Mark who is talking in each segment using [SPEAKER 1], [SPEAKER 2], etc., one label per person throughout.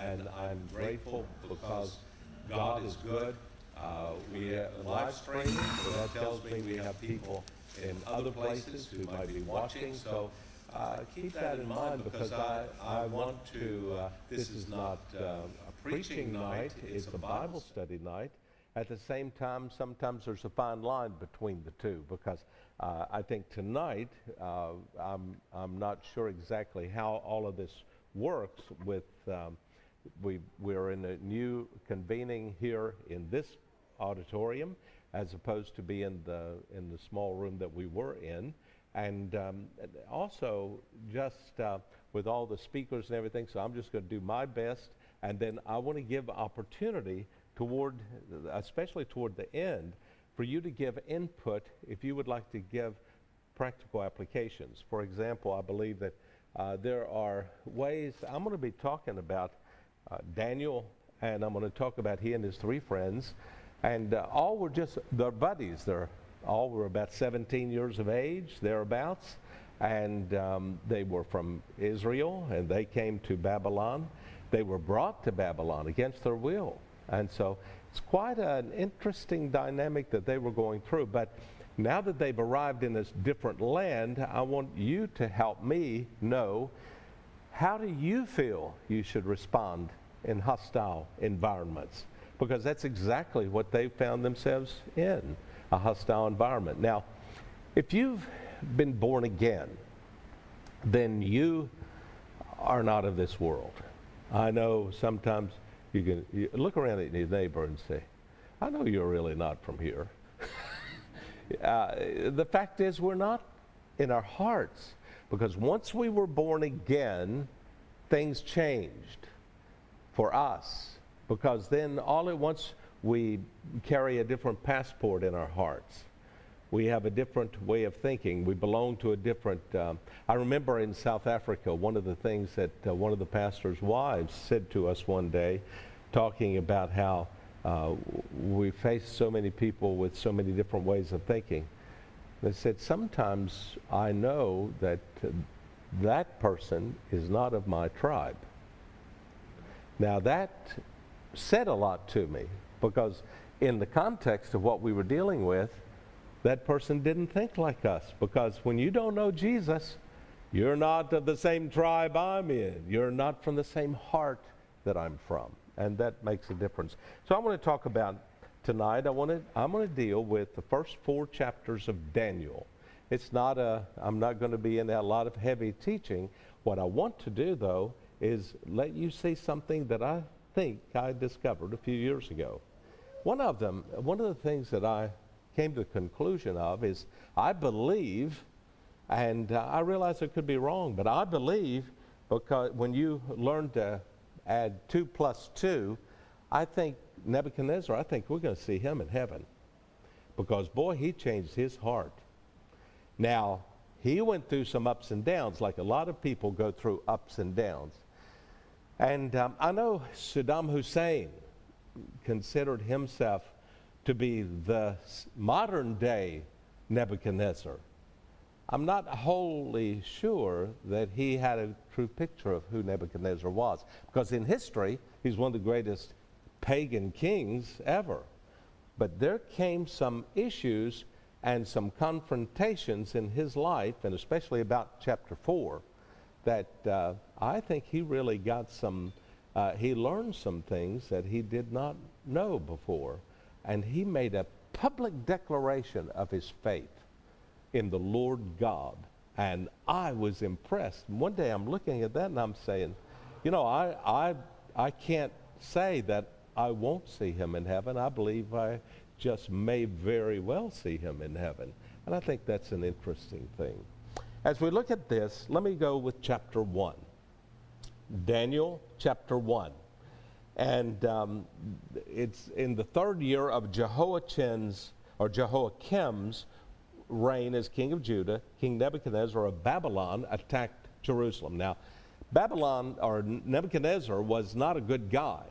[SPEAKER 1] and I'm grateful because God is good. We have live streaming, so that tells me we have people in other places who might be watching. So keep that in mind, because I want to, this is not a preaching night, it's a Bible study night. At the same time, sometimes there's a fine line between the two, because I think tonight, I'm not sure exactly how all of this works with, we're in a new convening here in this auditorium, as opposed to be in the small room that we were in. And also just with all the speakers and everything, so I'm just going to do my best, and then I want to give opportunity toward, especially toward the end, for you to give input if you would like to give practical applications. For example, I believe that there are ways, I'm going to be talking about Daniel, and I'm going to talk about he and his three friends, and all were just, they're buddies. All were about 17 years of age, thereabouts, and they were from Israel, and they came to Babylon. They were brought to Babylon against their will. And so it's quite an interesting dynamic that they were going through. But now that they've arrived in this different land, I want you to help me know, how do you feel you should respond in hostile environments? Because that's exactly what they found themselves in, a hostile environment. Now, if you've been born again, then you are not of this world. I know sometimes you look around at your neighbor and say, I know you're really not from here. The fact is, we're not in our hearts, because once we were born again, things changed for us, because then all at once we carry a different passport in our hearts. We have a different way of thinking. We belong to a different, I remember in South Africa, one of the things that one of the pastor's wives said to us one day, talking about how we face so many people with so many different ways of thinking. They said, sometimes I know that that person is not of my tribe. Now that said a lot to me, because in the context of what we were dealing with, that person didn't think like us, because when you don't know Jesus, you're not of the same tribe I'm in. You're not from the same heart that I'm from, and that makes a difference. So I want to talk about tonight, I'm going to deal with the first 4 chapters of Daniel. It's not I'm not going to be in a lot of heavy teaching. What I want to do, though, is let you see something that I think I discovered a few years ago. One of the things that I came to the conclusion of is, I believe, and I realize I could be wrong, but I believe, because when you learn to add 2 plus 2, I think Nebuchadnezzar, I think we're going to see him in heaven, because boy, he changed his heart. Now, he went through some ups and downs, like a lot of people go through ups and downs. And I know Saddam Hussein considered himself to be the modern day Nebuchadnezzar. I'm not wholly sure that he had a true picture of who Nebuchadnezzar was, because in history, he's one of the greatest pagan kings ever. But there came some issues and some confrontations in his life, and especially about chapter 4, that I think he really got some, he learned some things that he did not know before. And he made a public declaration of his faith in the Lord God. And I was impressed. One day I'm looking at that and I'm saying, you know, I can't say that I won't see him in heaven. I believe I just may very well see him in heaven. And I think that's an interesting thing. As we look at this, let me go with chapter 1. Daniel chapter 1. And it's in the 3rd year of Jehoiakim's reign as king of Judah. King Nebuchadnezzar of Babylon attacked Jerusalem. Now, Babylon, or Nebuchadnezzar, was not a good guy.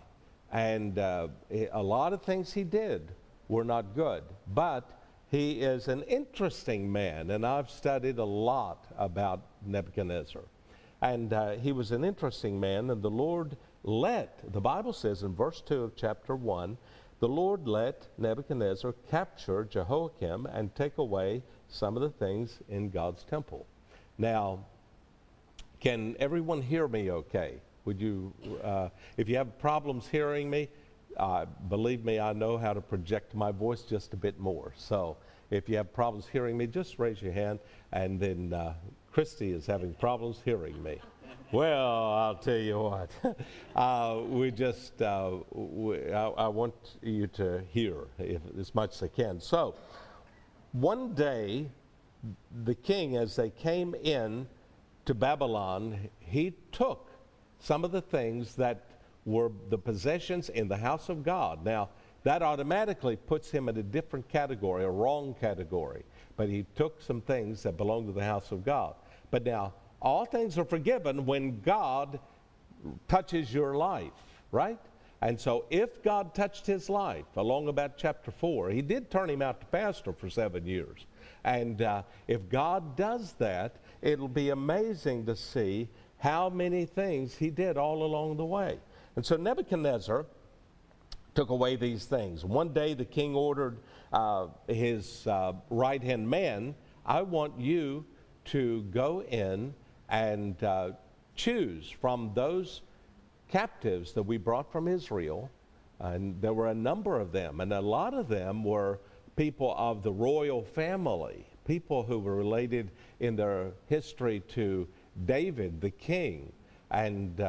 [SPEAKER 1] And a lot of things he did were not good. But he is an interesting man, and I've studied a lot about Nebuchadnezzar. And he was an interesting man, and the Lord the Bible says in verse 2 of chapter 1, the Lord let Nebuchadnezzar capture Jehoiakim and take away some of the things in God's temple. Now, can everyone hear me okay? Would you, if you have problems hearing me, believe me, I know how to project my voice just a bit more. So if you have problems hearing me, just raise your hand. And then Christy is having problems hearing me. Well, I'll tell you what. I want you to hear as much as I can. So one day, the king, as they came in to Babylon, he took some of the things that were the possessions in the house of God. Now, that automatically puts him in a different category, a wrong category. But he took some things that belonged to the house of God. But now, all things are forgiven when God touches your life, right? And so if God touched his life along about chapter 4, he did turn him out to pastor for 7 years. And if God does that, it'll be amazing to see how many things he did all along the way. And so Nebuchadnezzar took away these things. One day the king ordered his right-hand man, I want you to go in and choose from those captives that we brought from Israel. And there were a number of them, and a lot of them were people of the royal family, people who were related in their history to David, the king, and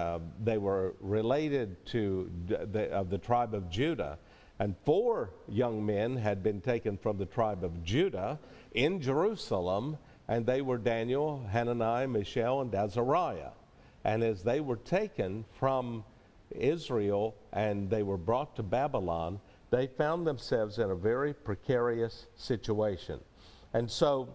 [SPEAKER 1] they were related to the tribe of Judah. And 4 young men had been taken from the tribe of Judah in Jerusalem, and they were Daniel, Hananiah, Mishael, and Azariah. And as they were taken from Israel and they were brought to Babylon, they found themselves in a very precarious situation. And so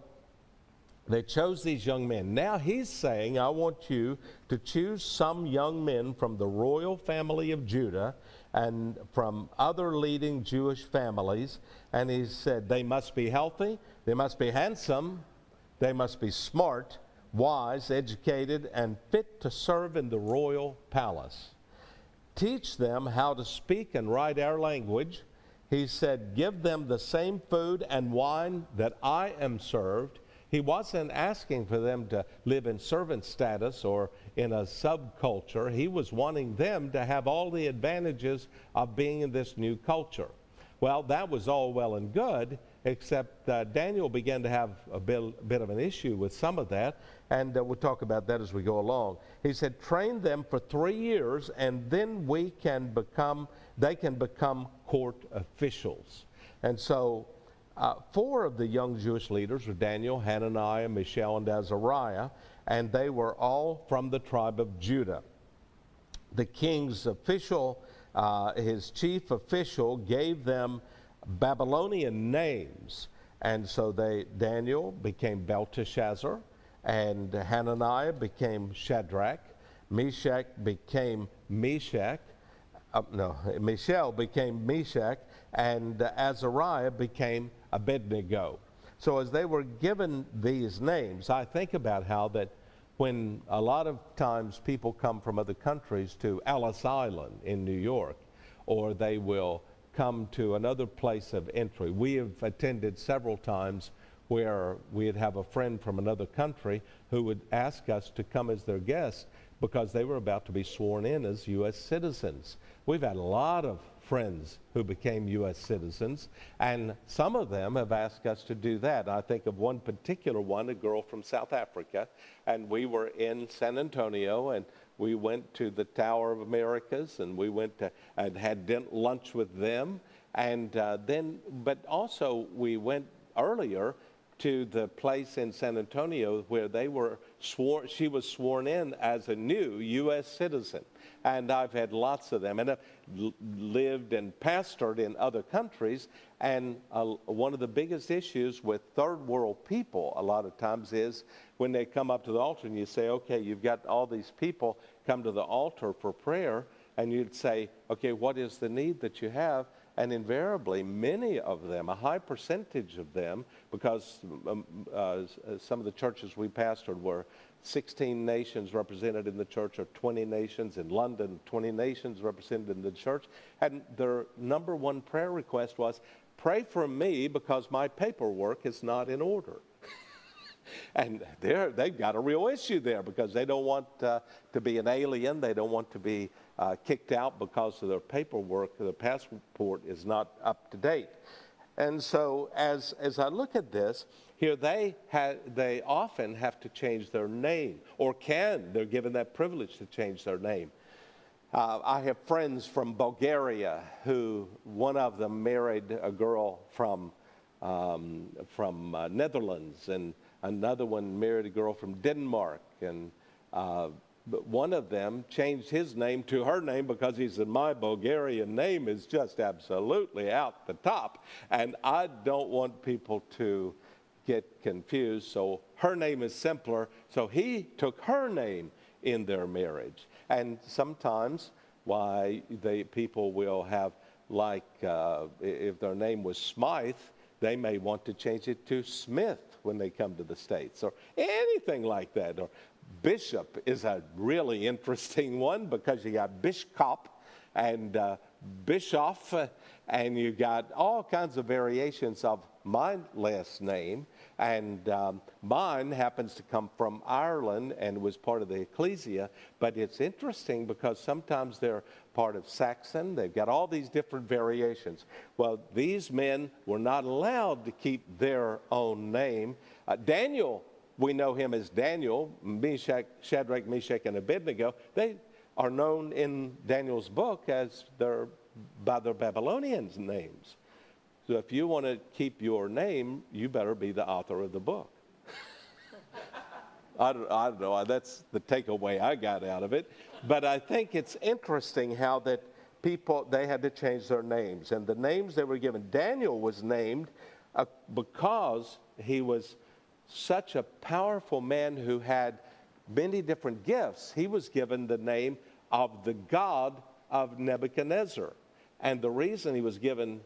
[SPEAKER 1] they chose these young men. Now he's saying, I want you to choose some young men from the royal family of Judah and from other leading Jewish families. And he said, they must be healthy, they must be handsome, they must be smart, wise, educated, and fit to serve in the royal palace. Teach them how to speak and write our language. He said, give them the same food and wine that I am served. He wasn't asking for them to live in servant status or in a subculture. He was wanting them to have all the advantages of being in this new culture. Well, that was all well and good, except Daniel began to have a bit of an issue with some of that, and we'll talk about that as we go along. He said, train them for 3 years, and then they can become court officials. And so 4 of the young Jewish leaders were Daniel, Hananiah, Mishael, and Azariah, and they were all from the tribe of Judah. The king's official, his chief official, gave them Babylonian names, and so Daniel became Belteshazzar, and Hananiah became Shadrach, Mishael became Meshach, and Azariah became Abednego. So as they were given these names, I think about how that when a lot of times people come from other countries to Ellis Island in New York, or they will come to another place of entry. We have attended several times where we'd have a friend from another country who would ask us to come as their guest because they were about to be sworn in as U.S. citizens. We've had a lot of friends who became U.S. citizens, and some of them have asked us to do that. I think of one particular one, a girl from South Africa, and we were in San Antonio, and we went to the Tower of Americas, and we went to and had lunch with them, and but also we went earlier to the place in San Antonio where she was sworn in as a new U.S. citizen. And I've had lots of them, and I've lived and pastored in other countries, and one of the biggest issues with third world people a lot of times is when they come up to the altar and you say, okay, you've got all these people come to the altar for prayer, and you'd say, okay, what is the need that you have? And invariably, many of them, a high percentage of them, because some of the churches we pastored were 16 nations represented in the church, or 20 nations. In London, 20 nations represented in the church. And their number one prayer request was, pray for me because my paperwork is not in order. And they've got a real issue there because they don't want to be an alien. They don't want to be kicked out because of their paperwork. Their passport is not up to date. And so as I look at this, here they often have to change their name, or they're given that privilege to change their name. I have friends from Bulgaria who, one of them married a girl from Netherlands, and another one married a girl from Denmark, and but one of them changed his name to her name because he said, my Bulgarian name is just absolutely out the top, and I don't want people to get confused, so her name is simpler, so he took her name in their marriage. And sometimes people will have, like, if their name was Smythe, they may want to change it to Smith when they come to the States, or anything like that. Or Bishop is a really interesting one because you got Bishkop and Bischoff, and you got all kinds of variations of my last name. And mine happens to come from Ireland and was part of the ecclesia. But it's interesting because sometimes they're part of Saxon. They've got all these different variations. Well, these men were not allowed to keep their own name. Daniel, we know him as Daniel, Shadrach, Meshach, and Abednego. They are known in Daniel's book by their Babylonian names. So if you want to keep your name, you better be the author of the book. I don't know. That's the takeaway I got out of it. But I think it's interesting how that they had to change their names. And the names they were given, Daniel was named because he was such a powerful man who had many different gifts. He was given the name of the God of Nebuchadnezzar. And the reason he was given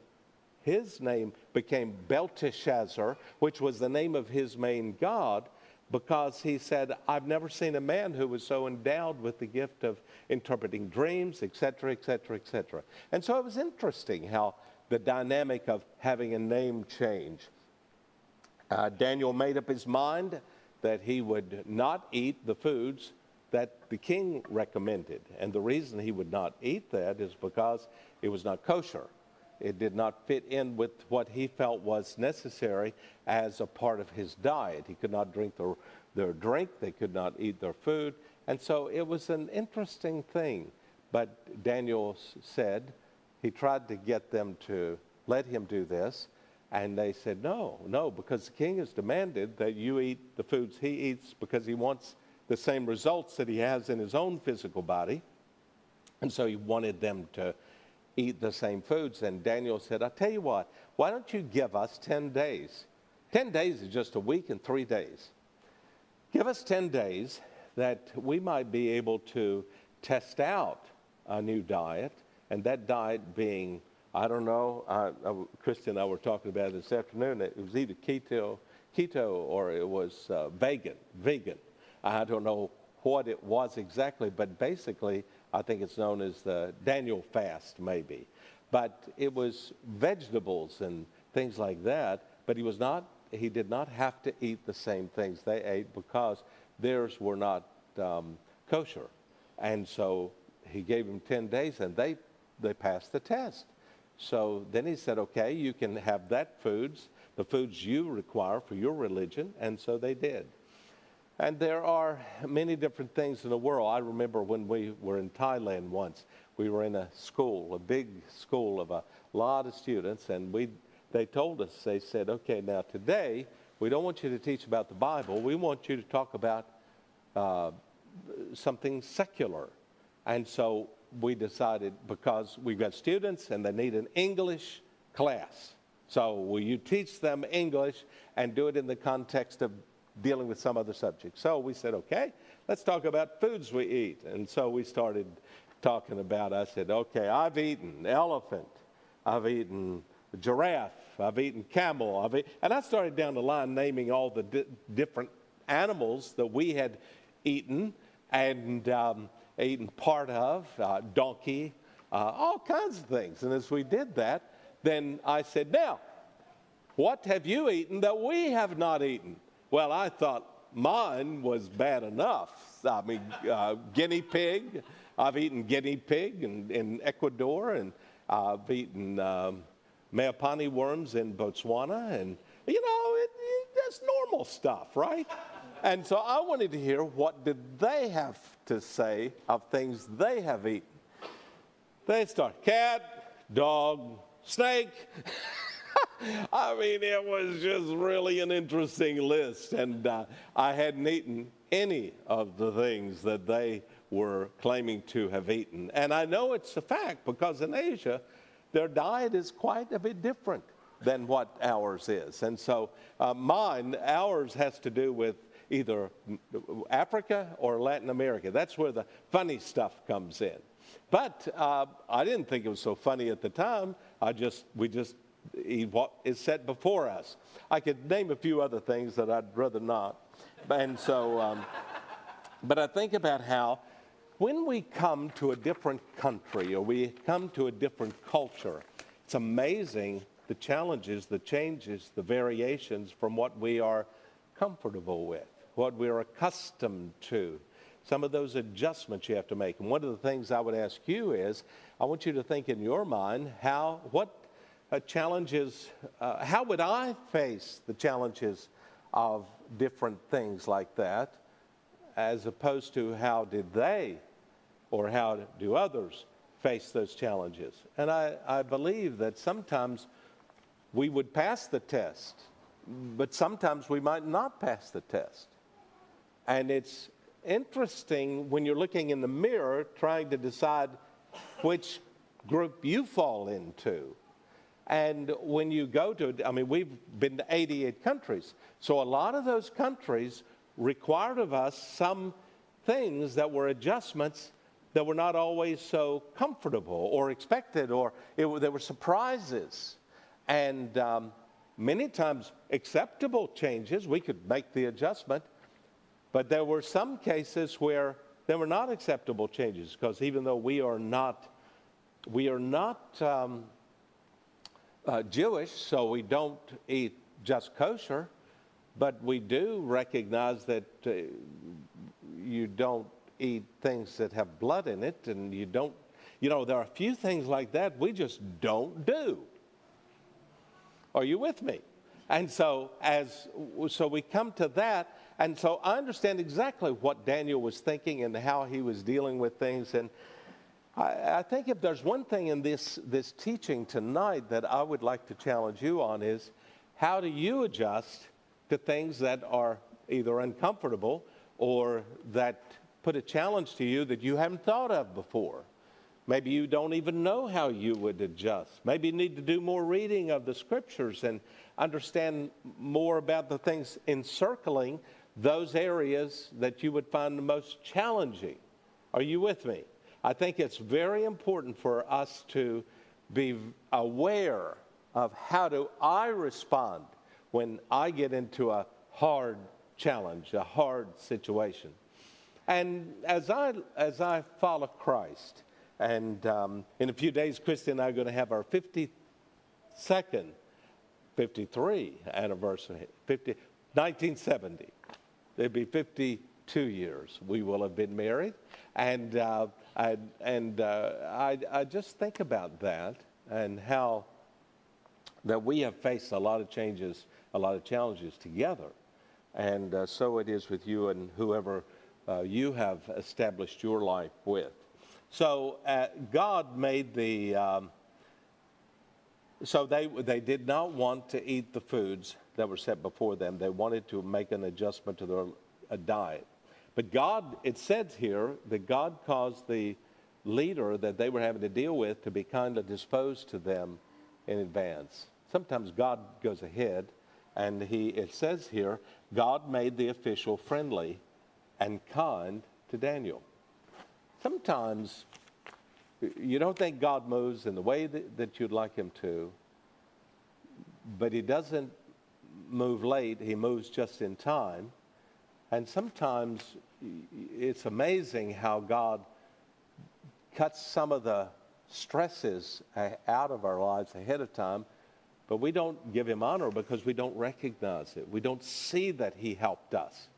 [SPEAKER 1] his name became Belteshazzar, which was the name of his main god, because he said, I've never seen a man who was so endowed with the gift of interpreting dreams, etc., etc., etc. And so it was interesting how the dynamic of having a name change. Daniel made up his mind that he would not eat the foods that the king recommended. And the reason he would not eat that is because it was not kosher. It did not fit in with what he felt was necessary as a part of his diet. He could not drink their drink. They could not eat their food. And so it was an interesting thing. But Daniel said, he tried to get them to let him do this. And they said, no, because the king has demanded that you eat the foods he eats because he wants the same results that he has in his own physical body. And so he wanted them to eat the same foods. And Daniel said, I'll tell you what, why don't you give us 10 days? 10 days is just a week and 3 days. Give us 10 days that we might be able to test out a new diet, and that diet being, I don't know, Christy and I were talking about it this afternoon. It was either keto or it was vegan. I don't know what it was exactly, but basically I think it's known as the Daniel fast maybe. But it was vegetables and things like that, but he did not have to eat the same things they ate because theirs were not kosher. And so he gave them 10 days and they passed the test. So then he said, okay, you can have the foods you require for your religion, and so they did. And there are many different things in the world. I remember when we were in Thailand once, we were in a big school of a lot of students, and they told us, they said, okay, now today, we don't want you to teach about the Bible. We want you to talk about something secular. And so we decided, because we've got students and they need an English class. So will you teach them English and do it in the context of dealing with some other subject? So we said, okay, let's talk about foods we eat. And so we started talking about, I said, okay, I've eaten elephant, I've eaten giraffe, I've eaten camel, and I started down the line naming all the different animals that we had eaten and eaten part of, donkey, all kinds of things. And as we did that, then I said, now, what have you eaten that we have not eaten? Well, I thought mine was bad enough. I mean, guinea pig. I've eaten guinea pig in Ecuador, and I've eaten Mayapani worms in Botswana, and that's normal stuff, right? And so I wanted to hear what did they have to say of things they have eaten. They start cat, dog, snake. I mean, it was just really an interesting list, and I hadn't eaten any of the things that they were claiming to have eaten. And I know it's a fact because in Asia, their diet is quite a bit different than what ours is. And so ours has to do with either Africa or Latin America. That's where the funny stuff comes in. But I didn't think it was so funny at the time. We just eat what is set before us. I could name a few other things that I'd rather not. And so, but I think about how when we come to a different country or we come to a different culture, it's amazing the challenges, the changes, the variations from what we are comfortable with, what we're accustomed to. Some of those adjustments you have to make. And one of the things I would ask you is, I want you to think in your mind, what challenges, how would I face the challenges of different things like that, as opposed to how did they or how do others face those challenges? And I believe that sometimes we would pass the test, but sometimes we might not pass the test. And it's interesting when you're looking in the mirror trying to decide which group you fall into. And when you go to, we've been to 88 countries. So a lot of those countries required of us some things that were adjustments that were not always so comfortable or expected, or there were surprises. And many times acceptable changes, we could make the adjustment. But there were some cases where there were not acceptable changes, because even though we are not Jewish, so we don't eat just kosher, but we do recognize that you don't eat things that have blood in it, and you don't, there are a few things like that we just don't do. Are you with me? And so we come to that, and so I understand exactly what Daniel was thinking and how he was dealing with things. And I think if there's one thing in this teaching tonight that I would like to challenge you on is, how do you adjust to things that are either uncomfortable or that put a challenge to you that you haven't thought of before? Maybe you don't even know how you would adjust. Maybe you need to do more reading of the scriptures and understand more about the things encircling those areas that you would find the most challenging. Are you with me? I think it's very important for us to be aware of how do I respond when I get into a hard challenge, a hard situation. And as I follow Christ, and in a few days, Christy and I are going to have our 53 anniversary, 1970. It'd be 52 years we will have been married. And I just think about that and how that we have faced a lot of changes, a lot of challenges together. And so it is with you and whoever you have established your life with. So God made so they did not want to eat the foods that were set before them. They wanted to make an adjustment to their diet. But God, it says here that God caused the leader that they were having to deal with to be kindly disposed to them in advance. Sometimes God goes ahead, and it says here, God made the official friendly and kind to Daniel. Sometimes you don't think God moves in the way that you'd like him to, but he doesn't move late. He moves just in time. And sometimes it's amazing how God cuts some of the stresses out of our lives ahead of time, but we don't give him honor because we don't recognize it. We don't see that he helped us.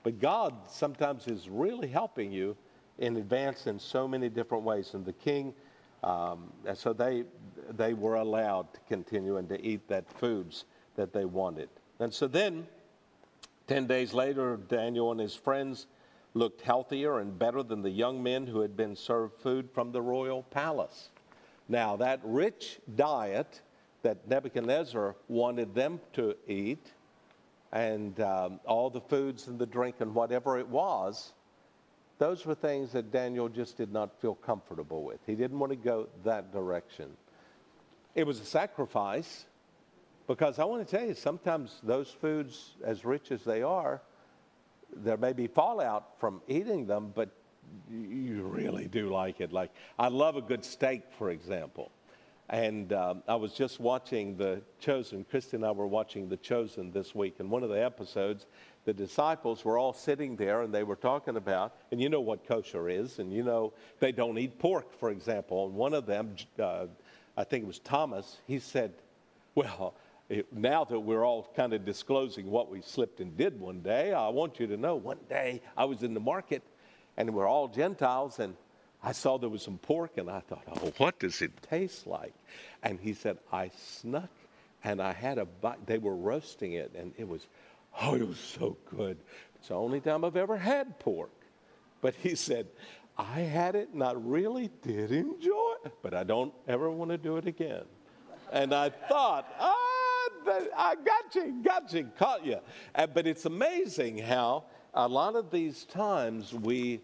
[SPEAKER 1] But God sometimes is really helping you in advance in so many different ways. And the king, and so they were allowed to continue and to eat that foods that they wanted. And so then, 10 days later, Daniel and his friends looked healthier and better than the young men who had been served food from the royal palace. Now, that rich diet that Nebuchadnezzar wanted them to eat, and all the foods and the drink and whatever it was, those were things that Daniel just did not feel comfortable with. He didn't want to go that direction. It was a sacrifice, because I want to tell you, sometimes those foods, as rich as they are, there may be fallout from eating them, but you really do like it. Like, I love a good steak, for example. And I was just watching The Chosen. Christy and I were watching The Chosen this week. And one of the episodes, the disciples were all sitting there and they were talking about, and you know what kosher is, and you know they don't eat pork, for example. And one of them, I think it was Thomas, he said, well, now that we're all kind of disclosing what we slipped and did one day, I want you to know one day I was in the market and we're all Gentiles, and I saw there was some pork, and I thought, oh, what does it taste like? And he said, I snuck and I had a bite. They were roasting it, and it was so good. It's the only time I've ever had pork. But he said, I had it and I really did enjoy it, but I don't ever want to do it again. And I thought, I got you, caught you. But it's amazing how a lot of these times we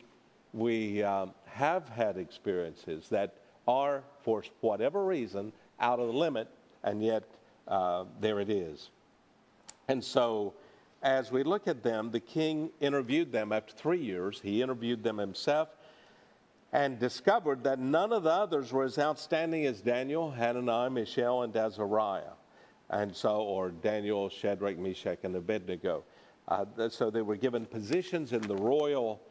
[SPEAKER 1] have had experiences that are, for whatever reason, out of the limit, and yet there it is. And so as we look at them, the king interviewed them after 3 years. He interviewed them himself and discovered that none of the others were as outstanding as Daniel, Hananiah, Mishael, and Azariah. And so, or Daniel, Shadrach, Meshach, and Abednego. So they were given positions in the royal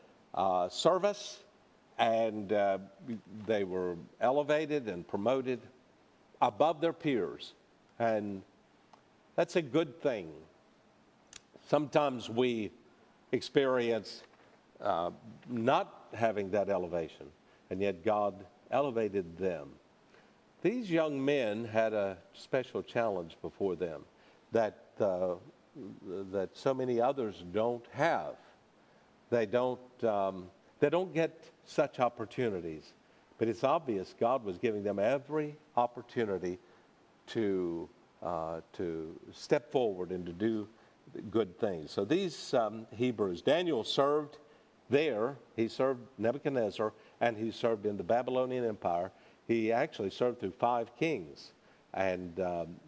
[SPEAKER 1] service, and they were elevated and promoted above their peers. And that's a good thing. Sometimes we experience not having that elevation, and yet God elevated them. These young men had a special challenge before them that so many others don't have. They don't get such opportunities. But it's obvious God was giving them every opportunity to step forward and to do good things. So these Hebrews, Daniel served there. He served Nebuchadnezzar, and he served in the Babylonian Empire. He actually served through 5 kings, and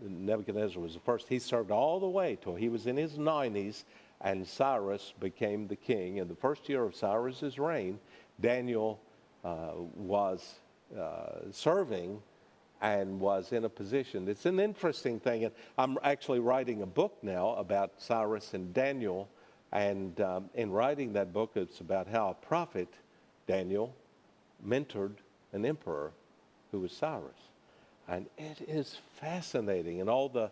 [SPEAKER 1] Nebuchadnezzar was the first. He served all the way till he was in his 90s, and Cyrus became the king. In the first year of Cyrus's reign, Daniel was serving and was in a position. It's an interesting thing, and I'm actually writing a book now about Cyrus and Daniel, and in writing that book, it's about how a prophet, Daniel, mentored an emperor who was Cyrus. And it is fascinating, and all the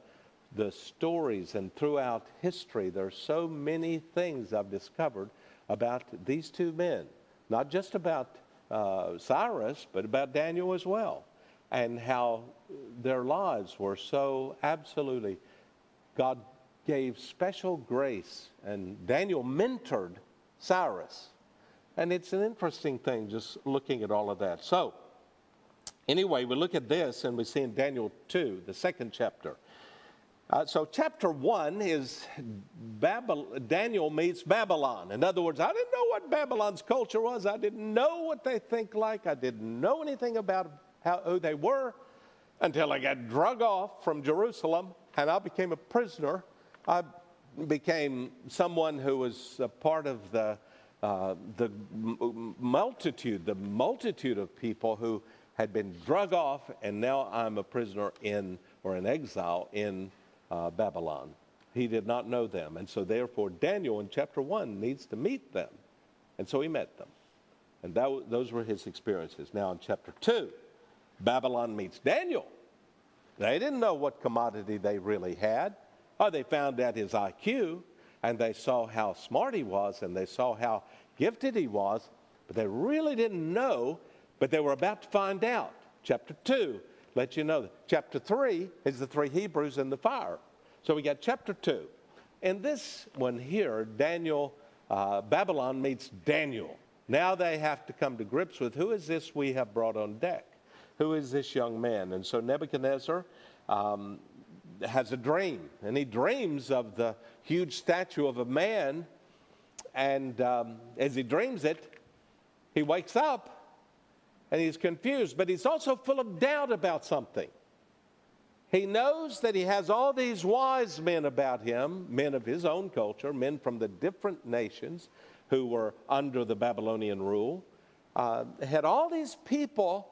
[SPEAKER 1] stories, and throughout history, there are so many things I've discovered about these two men, not just about Cyrus, but about Daniel as well, and how their lives were so absolutely, God gave special grace, and Daniel mentored Cyrus. And it's an interesting thing just looking at all of that. So anyway, we look at this and we see in Daniel 2, the 2nd chapter. So chapter 1 is Daniel meets Babylon. In other words, I didn't know what Babylon's culture was. I didn't know what they think like. I didn't know anything about who they were until I got drug off from Jerusalem and I became a prisoner. I became someone who was a part of the multitude of people who had been drug off, and now I'm a prisoner in exile in Babylon. He did not know them. And so therefore Daniel in chapter 1 needs to meet them. And so he met them. And those were his experiences. Now in chapter 2, Babylon meets Daniel. They didn't know what commodity they really had. Oh, they found out his IQ, and they saw how smart he was, and they saw how gifted he was, but they really didn't know, but they were about to find out. Chapter 2 lets you know that. Chapter 3 is the 3 Hebrews in the fire. So we got chapter 2. In this one here, Babylon meets Daniel. Now they have to come to grips with, who is this we have brought on deck? Who is this young man? And so Nebuchadnezzar has a dream, and he dreams of the huge statue of a man, and as he dreams it, he wakes up, and he's confused, but he's also full of doubt about something. He knows that he has all these wise men about him, men of his own culture, men from the different nations who were under the Babylonian rule, had all these people,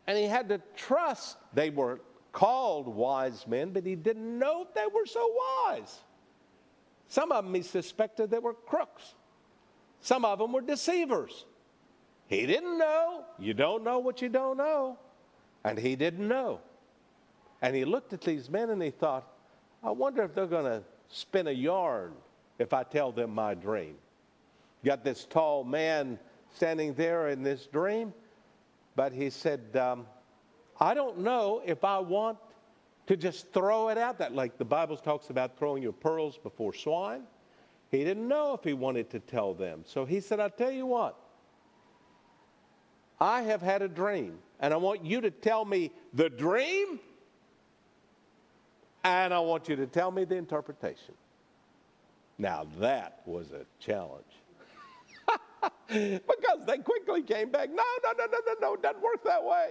[SPEAKER 1] and he had to trust. They were called wise men, but he didn't know if they were so wise. Some of them he suspected they were crooks. Some of them were deceivers. He didn't know. You don't know what you don't know. And he didn't know. And he looked at these men and he thought, I wonder if they're going to spin a yarn if I tell them my dream. Got this tall man standing there in this dream, but he said, I don't know if I want to just throw it out that, like the Bible talks about throwing your pearls before swine. He didn't know if he wanted to tell them. So he said, I'll tell you what. I have had a dream, and I want you to tell me the dream, and I want you to tell me the interpretation. Now that was a challenge. Because they quickly came back, no, it doesn't work that way.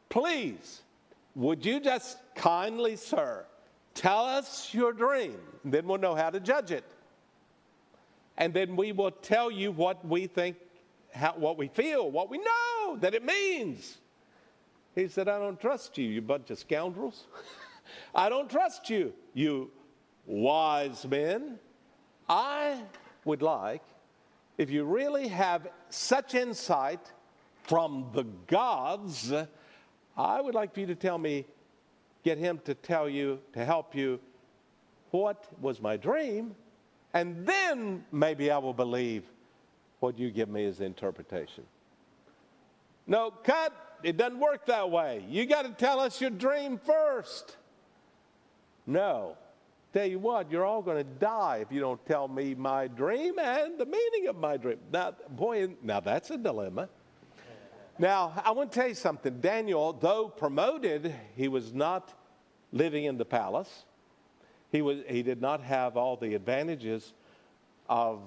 [SPEAKER 1] Please, would you just kindly, sir, tell us your dream, and then we'll know how to judge it. And then we will tell you what we think, what we feel, what we know that it means. He said, I don't trust you, you bunch of scoundrels. I don't trust you, you wise men. I would like, if you really have such insight from the gods, I would like for you to tell me, get him to tell you, to help you, what was my dream, and then maybe I will believe what you give me as the interpretation. No, cut. It doesn't work that way. You got to tell us your dream first. No. Tell you what, you're all going to die if you don't tell me my dream and the meaning of my dream. Now, boy, now that's a dilemma. Now, I want to tell you something. Daniel, though promoted, he was not living in the palace. He did not have all the advantages of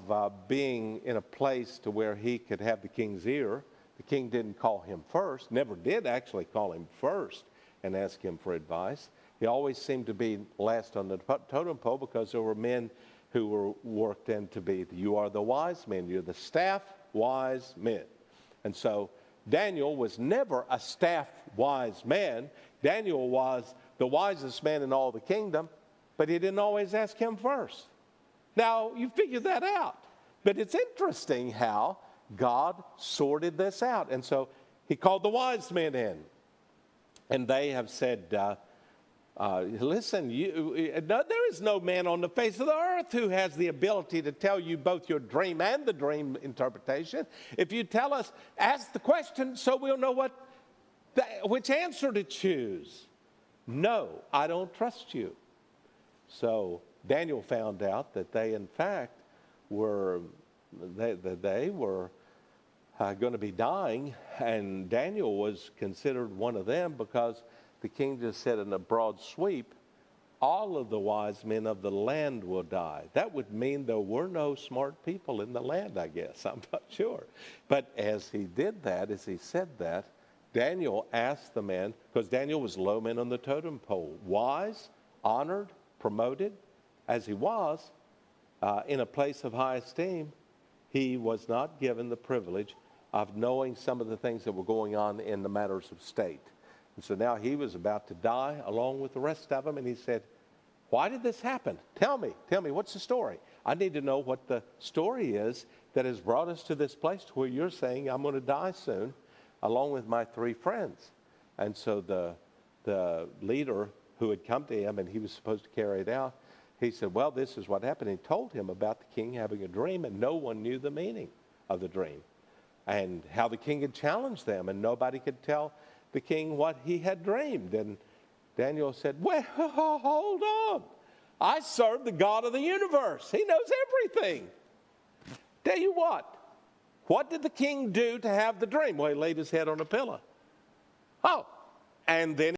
[SPEAKER 1] being in a place to where he could have the king's ear. The king didn't call him first, never did actually call him first and ask him for advice. He always seemed to be last on the totem pole because there were men who were worked in to be, you are the wise men, you're the staff wise men. And so Daniel was never a staff wise man. Daniel was the wisest man in all the kingdom, but he didn't always ask him first. Now, you figure that out. But it's interesting how God sorted this out. And so he called the wise men in. And they have said, listen, there is no man on the face of the earth who has the ability to tell you both your dream and the dream interpretation. If you tell us, ask the question so we'll know which answer to choose. No, I don't trust you. So Daniel found out that they, in fact, were going to be dying, and Daniel was considered one of them because the king just said in a broad sweep, all of the wise men of the land will die. That would mean there were no smart people in the land, I guess. I'm not sure. But as he did that, as he said that, Daniel asked the man, because Daniel was low man on the totem pole, wise, honored, promoted, as he was, in a place of high esteem, he was not given the privilege of knowing some of the things that were going on in the matters of state. And so now he was about to die along with the rest of them, and he said, why did this happen? Tell me, what's the story? I need to know what the story is that has brought us to this place to where you're saying I'm going to die soon, along with my 3 friends. And so the leader who had come to him, and he was supposed to carry it out, he said, well, this is what happened. He told him about the king having a dream, and no one knew the meaning of the dream, and how the king had challenged them, and nobody could tell the king what he had dreamed. And Daniel said, well, hold on. I serve the God of the universe. He knows everything. Tell you what did the king do to have the dream? Well, he laid his head on a pillow. Oh, and then